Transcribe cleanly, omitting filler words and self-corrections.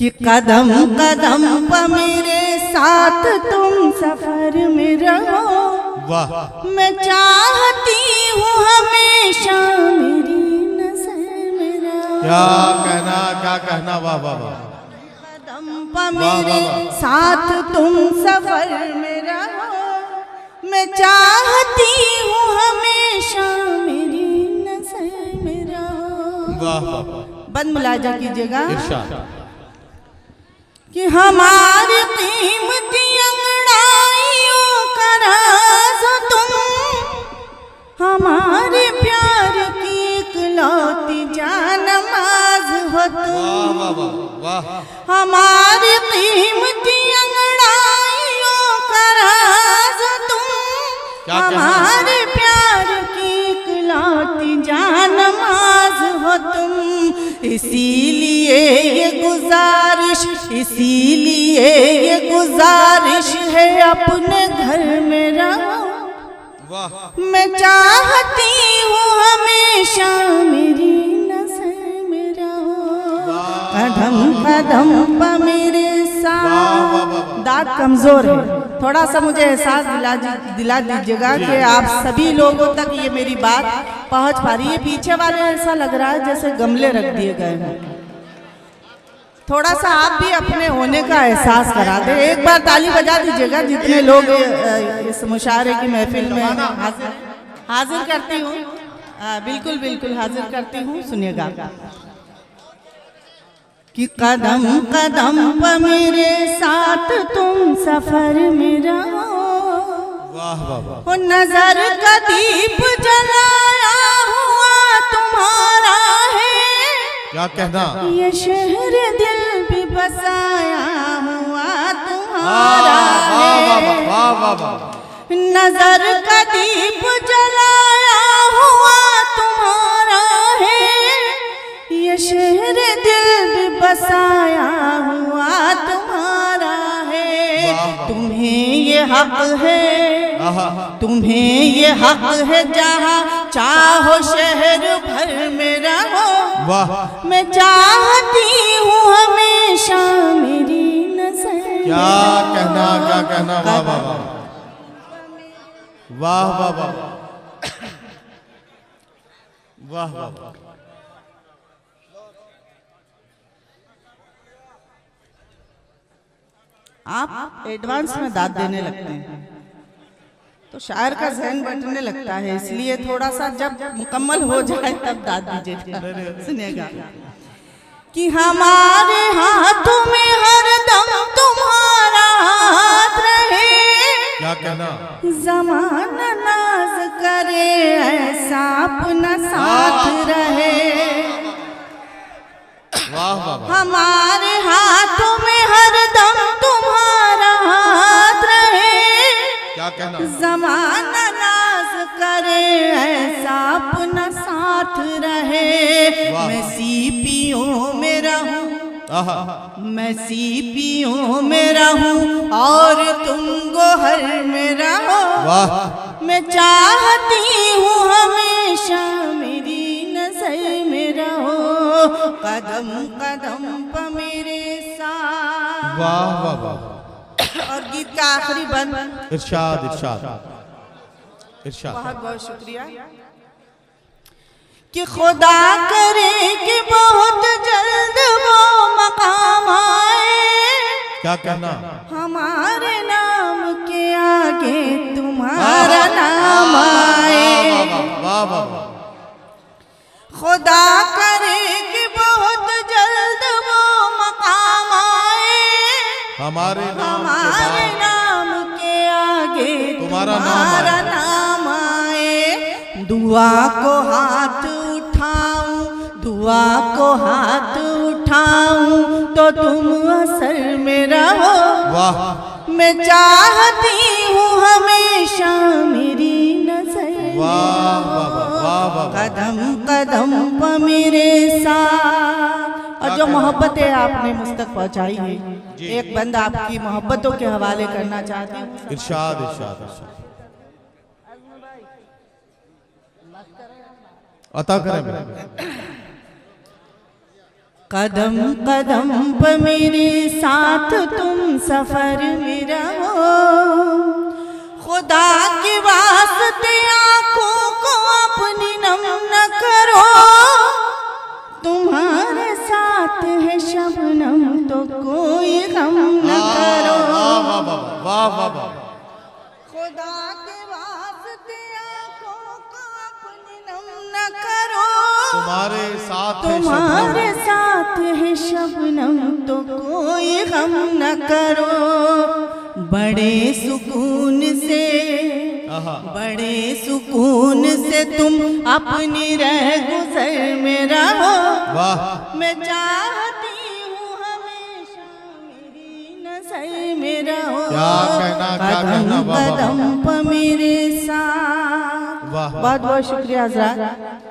कि कदम कदम पर मेरे साथ तुम सफर में रहो। वाह मैं चाहती हूँ हमेशा मेरी नजर में रहो। क्या कहना वाह वाह वाह। कदम पर मेरे साथ तुम सफर में रहो। मैं चाहती हूँ हमेशा मेरी नजर में रहो। वाह वाह। बंद मुलाजा कीजिएगा इरशाद कि हमारी कीमती अंगड़ाइयों का राज हो तुम। हमारे प्यार की इकलौती जानमाज हो तुम। वाह वाह वाह। हमारी कीमती अंगड़ाइयों का राज हो तुम। हमारे प्यार की इकलौती जानमाज हो तुम। इसीलिए ये गुजारिश है अपने घर में रहो। वाह मैं चाहती हूँ हमेशा मेरी नजर में रहो। कदम कदम पर मेरे साथ। दांत कमजोर है, थोड़ा सा मुझे एहसास दिला दीजिएगा कि आप सभी लोगों तक ये मेरी बात पहुंच पा रही है। पीछे वाले ऐसा लग रहा है जैसे गमले रख दिए गए हैं। थोड़ा सा आप भी अपने होने का एहसास करा दे। एक बार ताली बजा दीजिएगा जितने लोग इस मुशायरे की महफिल में हाजिर करती हूँ। बिल्कुल बिल्कुल हाजिर करती हूँ। सुनिएगा कि कदम कदम पर मेरे साथ तुम सफर में रहो। वाह वाह वाह। वो नजर का दीप जलाया हुआ तुम्हारा है। क्या कहना। ये शहर दिल भी बसाया हुआ तुम्हारा है। वाह वाह वाह। नजर का दीप जलाया हुआ तुम्हारा है। ये शहर दिल भी बसाया हुआ तुम्हारा है। तुम्हें ये हक है, तुम्हें ये हक है जहाँ चाहो शहर भर में रहो। वाह मैं चाहती हूँ हमेशा मेरी नजर। क्या कहना वाह वाह वाह वाह वाह वाह वाह वाह वाह। आप एडवांस में दाद देने लगते हैं तो शायर का जहन बटने लगता है, इसलिए थोड़ा सा जब मुकम्मल हो जाए तब दाद दीजिएगा। सुनिएगा कि हमारे हाथों में हरदम तुम्हारा हाथ रहे। क्या कहना। ज़माना नाज करे ऐसा अपना साथ रहे। वाह वाह। हमारे हाथों में हरदम तुम्हारा हाथ रहे। क्या कहना। ज़माना नाज करे ऐसा अपना साथ रहे। मैं सीपियों में रहूं, मैं सीपियों में रहूं और तुम गोहर में रहो। वाह मैं चाहती हूँ हमेशा मेरी नजर में रहो। कदम कदम पर मेरे साथ। वाह वाह वाह। और गीत का आखिरी बंद। इरशाद इरशाद इरशाद। बहुत बहुत शुक्रिया कि खुदा करे कि बहुत जल्द वो मकाम आए। क्या कहना। हमारे नाम के आगे तुम्हारा नाम आए। वाह वाह वाह। खुदा करे कि बहुत जल्द वो मकाम आए। हमारे नाम के आगे तुम्हारा नाम आए। दुआ को हाथ उठाऊं, दुआ को हाथ उठाऊं तो तुम असर में रहो। वाह मैं चाहती हूँ हमेशा मेरी नजर। वाह वाह वाह वाह। कदम कदम पर मेरे साथ। और जो मोहब्बतें आपने मुझ तक पहुँचाई है, एक बंदा आपकी मोहब्बतों के हवाले करना चाहती हूँ। इरशाद इरशाद इरशाद। अता करें। कदम कदम पे मेरे साथ तुम सफर में रहो, खुदा के वास्ते आँखों को अपनी नम न करो, तुम्हारे साथ है शबनम तो कोई गम न करो। वाह वाह वाह वाह, खुदा के वास्ते आँखों को अपनी नम न करो, तुम्हारे साथ है तुम्हारे साथ है शबनम तो कोई गम न करो। बड़े सुकून से बड़े सुकून से तुम अपनी रह गुजर में रहो, वाह मैं चाहती हूँ हमेशा मेरी नज़र में रहो, क्या कहना कदम वाह, वाह। कदम पर मेरे साथ। वाह। बहुत बहुत शुक्रिया हज़रात।